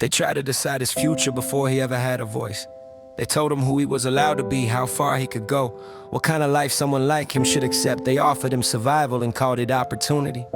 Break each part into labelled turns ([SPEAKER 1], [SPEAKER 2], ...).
[SPEAKER 1] They tried to decide his future before he ever had a voice. They told him who he was allowed to be, how far he could go, what kind of life someone like him should accept. They offered him survival and called it opportunity.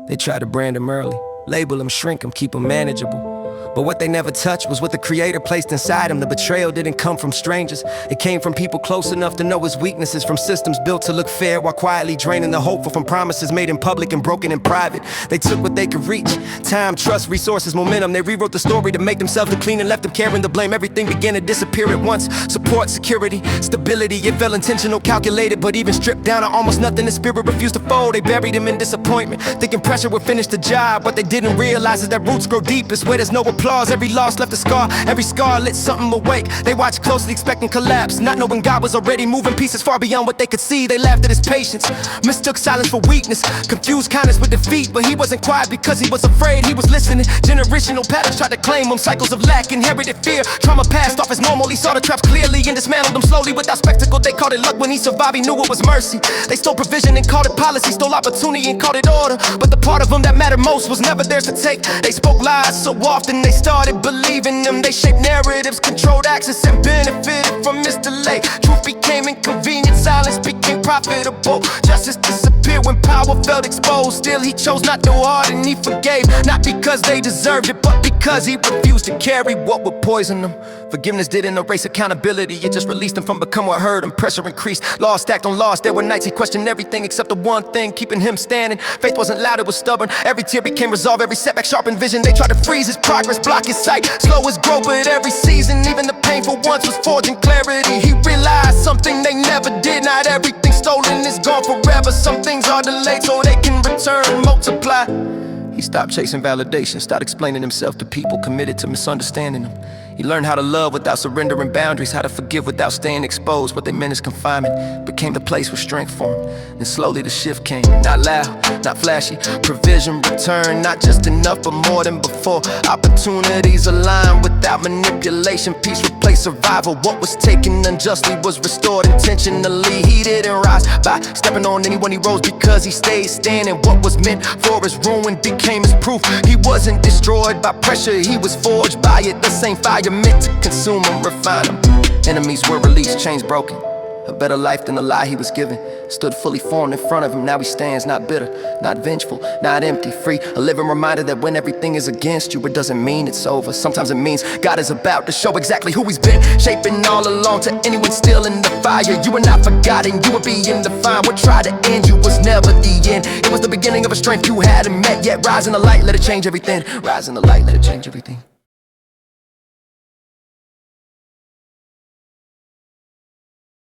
[SPEAKER 1] They tried to brand him early, label him, shrink him, keep him manageable. But what they never touched was what the creator placed inside him. The betrayal didn't come from strangers. It came from people close enough to know his weaknesses, from systems built to look fair while quietly draining the hopeful from promises made in public and broken in private. They took what they could reach: time, trust, resources, momentum. They rewrote the story to make themselves look clean and left them carrying the blame. Everything began to disappear at once. Support, security, stability. It felt intentional, calculated, but even stripped down to almost nothing. The spirit refused to fold. They buried him in disappointment, thinking pressure would finish the job. What they didn't realize is that roots grow deepest where there's no applause. Every loss left a scar, every scar lit something awake. They watched closely, expecting collapse, not knowing God was already moving pieces far beyond what they could see. They laughed at his patience, mistook silence for weakness, confused kindness with defeat. But he wasn't quiet because he was afraid, he was listening. Generational patterns tried to claim him, cycles of lack, inherited fear. Trauma passed off as normal, he saw the traps clearly and dismantled them slowly. Without spectacle, they called it luck. When he survived, he knew it was mercy. They stole provision and called it policy, stole opportunity and called it order. But the part of him that mattered most was never theirs to take. They spoke lies so often, they started believing them. They shaped narratives, controlled access, and benefited from Mr. Late. Truth became inconvenient, silence became profitable. Justice disappeared when power felt exposed. Still he chose not to harden, he forgave. Not because they deserved it, but because he refused to carry what would poison them. Forgiveness didn't erase accountability, it just released him from becoming what hurt him. Pressure increased, law stacked on laws. There were nights he questioned everything except the one thing keeping him standing. Faith wasn't loud, it was stubborn. Every tear became resolve, every setback sharpened vision. They tried to freeze his progress, block his sight, slow his growth, but every season, even the painful ones, was forging clarity. He realized something they never did: not everything stolen is gone forever. Some things are delayed so they can return, multiply. He stopped chasing validation, started explaining himself to people committed to misunderstanding him. He learned how to love without surrendering boundaries, how to forgive without staying exposed. What they meant as confinement became the place with strength for him. And slowly the shift came, not loud, not flashy. Provision returned, not just enough, but more than before. Opportunities aligned without manipulation. Peace replaced survival. What was taken unjustly was restored intentionally. He didn't rise by stepping on anyone, he rose because he stayed standing. What was meant for his ruin became his proof. He wasn't destroyed by pressure, he was forged by it. The same fire meant to consume him, refine him. Enemies were released, chains broken. A better life than the lie he was given stood fully formed in front of him. Now he stands not bitter, not vengeful, not empty, free. A living reminder that when everything is against you, it doesn't mean it's over. Sometimes it means God is about to show exactly who he's been, shaping all along. To anyone still in the fire, you were not forgotten, you were being defined. What tried to end you was never the end. It was the beginning of a strength you hadn't met yet. Rise in the light, let it change everything. Rise in the light, let it change everything.